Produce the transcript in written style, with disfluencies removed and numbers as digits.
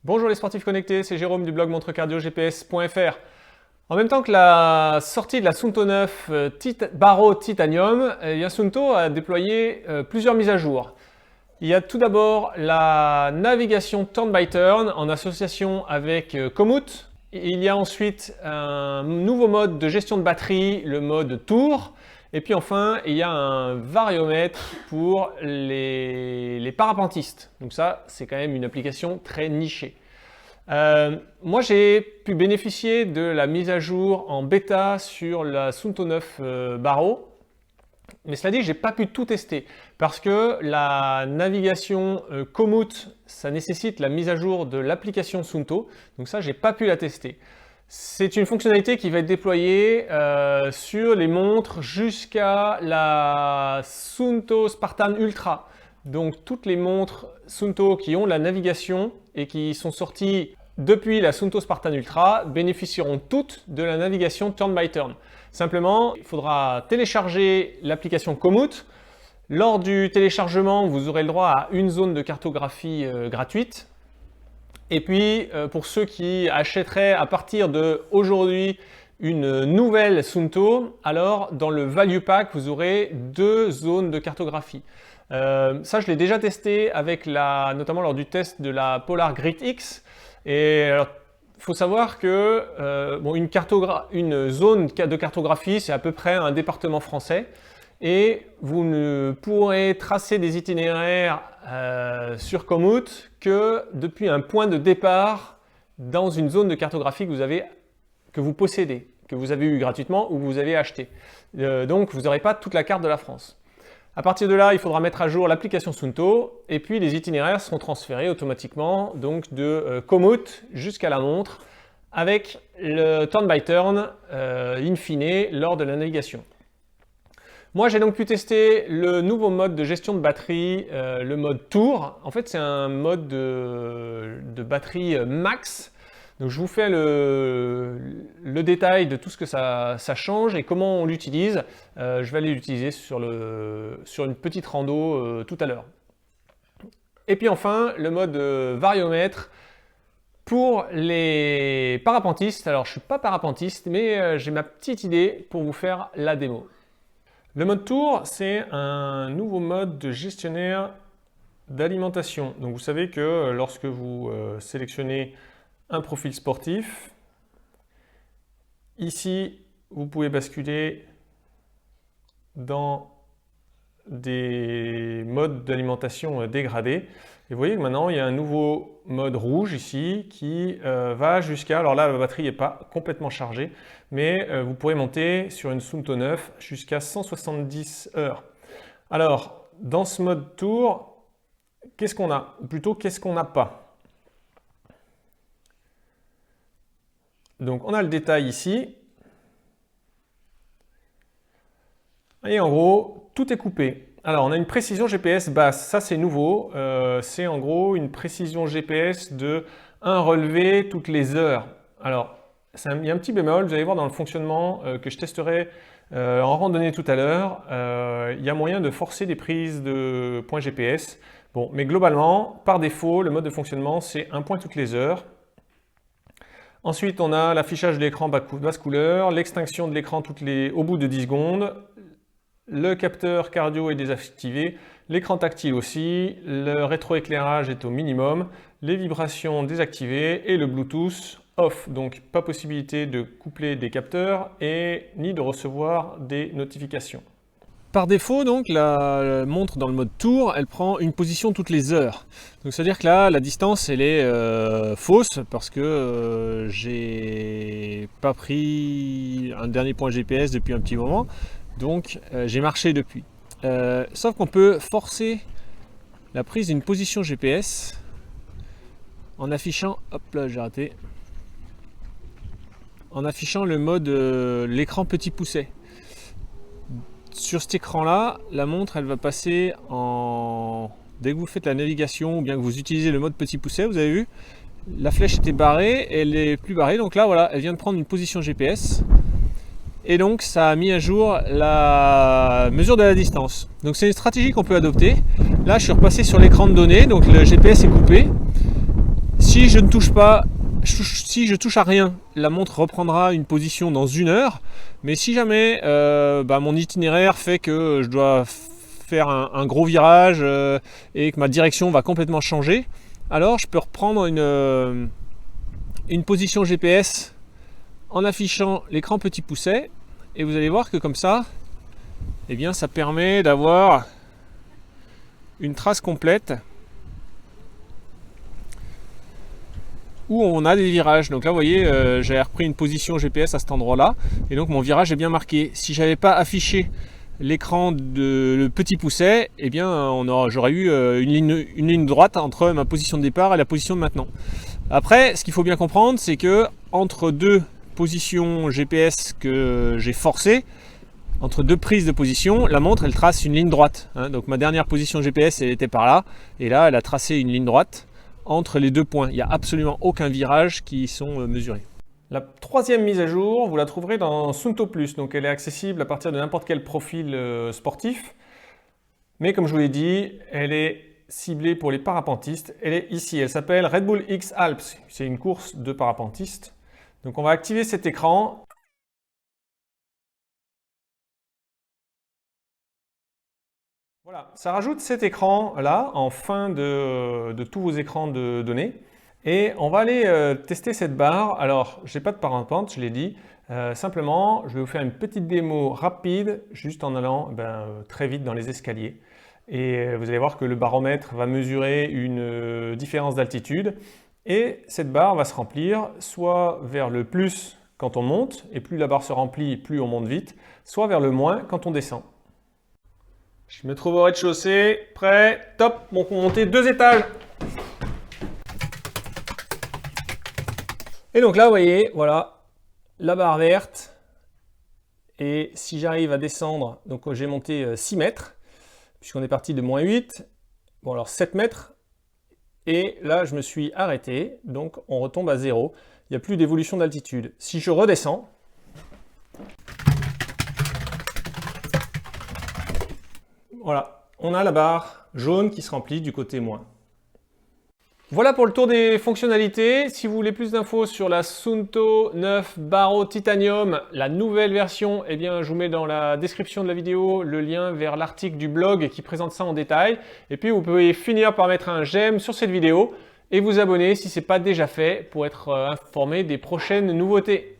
Bonjour les sportifs connectés, c'est Jérôme du blog montrecardiogps.fr. En même temps que la sortie de la Suunto 9 Baro Titanium, Suunto a déployé plusieurs mises à jour. Il y a tout d'abord la navigation turn by turn en association avec Komoot. Il y a ensuite un nouveau mode de gestion de batterie, le mode Tour. Et puis enfin, il y a un variomètre pour les parapentistes. Donc ça, c'est quand même une application très nichée. Moi, j'ai pu bénéficier de la mise à jour en bêta sur la Suunto 9 Baro. Mais cela dit, je n'ai pas pu tout tester parce que la navigation Komoot, ça nécessite la mise à jour de l'application Suunto. Donc ça, je n'ai pas pu la tester. C'est une fonctionnalité qui va être déployée sur les montres jusqu'à la Suunto Spartan Ultra. Donc toutes les montres Suunto qui ont la navigation et qui sont sorties depuis la Suunto Spartan Ultra bénéficieront toutes de la navigation turn by turn. Simplement, il faudra télécharger l'application Komoot. Lors du téléchargement, vous aurez le droit à une zone de cartographie gratuite. Et puis, pour ceux qui achèteraient à partir d'aujourd'hui une nouvelle Suunto, alors dans le Value Pack, vous aurez 2 zones de cartographie. Ça, je l'ai déjà testé avec notamment lors du test de la Polar Grit X. Et alors, il faut savoir que une zone de cartographie, c'est à peu près un département français. Et vous ne pourrez tracer des itinéraires sur Komoot que depuis un point de départ dans une zone de cartographie que vous possédez, que vous avez eu gratuitement ou que vous avez acheté. Donc vous n'aurez pas toute la carte de la France. À partir de là, il faudra mettre à jour l'application Suunto et puis les itinéraires seront transférés automatiquement donc de Komoot jusqu'à la montre avec le turn by turn in fine lors de la navigation. Moi, j'ai donc pu tester le nouveau mode de gestion de batterie, le mode Tour. En fait, c'est un mode de batterie max. Donc, je vous fais le détail de tout ce que ça change et comment on l'utilise. Je vais aller l'utiliser sur une petite rando tout à l'heure. Et puis enfin, le mode variomètre pour les parapentistes. Alors, je ne suis pas parapentiste, mais j'ai ma petite idée pour vous faire la démo. Le mode Tour, c'est un nouveau mode de gestionnaire d'alimentation. Donc vous savez que lorsque vous sélectionnez un profil sportif, ici, vous pouvez basculer dans des modes d'alimentation dégradés. Et vous voyez que maintenant, il y a un nouveau mode rouge ici qui va jusqu'à... Alors là, la batterie n'est pas complètement chargée, mais vous pourrez monter sur une Suunto 9 jusqu'à 170 heures. Alors, dans ce mode Tour, qu'est-ce qu'on a? Ou plutôt, qu'est-ce qu'on n'a pas? Donc, on a le détail ici. Et en gros, tout est coupé. Alors, on a une précision GPS basse, ça c'est nouveau, c'est en gros une précision GPS de 1 relevé toutes les heures. Alors, il y a un petit bémol, vous allez voir dans le fonctionnement que je testerai en randonnée tout à l'heure, il y a moyen de forcer des prises de points GPS. Bon, mais globalement, par défaut, le mode de fonctionnement c'est 1 point toutes les heures. Ensuite, on a l'affichage de l'écran basse couleur, l'extinction de l'écran au bout de 10 secondes. Le capteur cardio est désactivé, l'écran tactile aussi, le rétroéclairage est au minimum, les vibrations désactivées et le Bluetooth off. Donc pas possibilité de coupler des capteurs et ni de recevoir des notifications. Par défaut, donc, la montre dans le mode Tour, elle prend une position toutes les heures. Donc c'est-à-dire que là, la distance, elle est fausse parce que j'ai pas pris un dernier point GPS depuis un petit moment. Donc j'ai marché depuis. Sauf qu'on peut forcer la prise d'une position GPS en affichant, hop là j'ai raté, en affichant le mode l'écran petit poucet. Sur cet écran là, la montre elle va passer dès que vous faites la navigation ou bien que vous utilisez le mode petit poucet, vous avez vu, la flèche était barrée, elle est plus barrée, donc là voilà, elle vient de prendre une position GPS. Et donc ça a mis à jour la mesure de la distance. Donc c'est une stratégie qu'on peut adopter. Là je suis repassé sur l'écran de données, donc le GPS est coupé. Si si je ne touche pas, si je touche à rien, la montre reprendra une position dans 1 heure. Mais si jamais mon itinéraire fait que je dois faire un gros virage et que ma direction va complètement changer, alors je peux reprendre une position GPS en affichant l'écran petit poucet, et vous allez voir que comme ça, eh bien, ça permet d'avoir une trace complète où on a des virages. Donc là, vous voyez, j'ai repris une position GPS à cet endroit-là, et donc mon virage est bien marqué. Si j'avais pas affiché l'écran de le petit poucet, eh bien, j'aurais eu une ligne droite entre ma position de départ et la position de maintenant. Après, ce qu'il faut bien comprendre, c'est que entre 2 positions GPS que j'ai forcées, entre 2 prises de position, la montre elle trace une ligne droite. Donc ma dernière position GPS elle était par là, et là elle a tracé une ligne droite entre les 2 points. Il n'y a absolument aucun virage qui sont mesurés. La 3e mise à jour, vous la trouverez dans Suunto Plus, donc elle est accessible à partir de n'importe quel profil sportif. Mais comme je vous l'ai dit, elle est ciblée pour les parapentistes. Elle est ici, elle s'appelle Red Bull X Alps. C'est une course de parapentistes. Donc on va activer cet écran. Voilà, ça rajoute cet écran là en fin de tous vos écrans de données. Et on va aller tester cette barre. Alors, je n'ai pas de parapente, je l'ai dit. Simplement, je vais vous faire une petite démo rapide, juste en allant très vite dans les escaliers. Et vous allez voir que le baromètre va mesurer une différence d'altitude. Et cette barre va se remplir soit vers le plus quand on monte, et plus la barre se remplit, plus on monte vite, soit vers le moins quand on descend. Je me trouve au rez-de-chaussée, prêt, top, on peut monter 2 étages. Et donc là, vous voyez, voilà, la barre verte. Et si j'arrive à descendre, donc j'ai monté 6 mètres, puisqu'on est parti de moins 8, bon alors 7 mètres. Et là, je me suis arrêté, donc on retombe à 0. Il n'y a plus d'évolution d'altitude. Si je redescends, voilà, on a la barre jaune qui se remplit du côté moins. Voilà pour le tour des fonctionnalités. Si vous voulez plus d'infos sur la Suunto 9 Baro Titanium, la nouvelle version, eh bien, je vous mets dans la description de la vidéo le lien vers l'article du blog qui présente ça en détail. Et puis, vous pouvez finir par mettre un j'aime sur cette vidéo et vous abonner si ce n'est pas déjà fait pour être informé des prochaines nouveautés.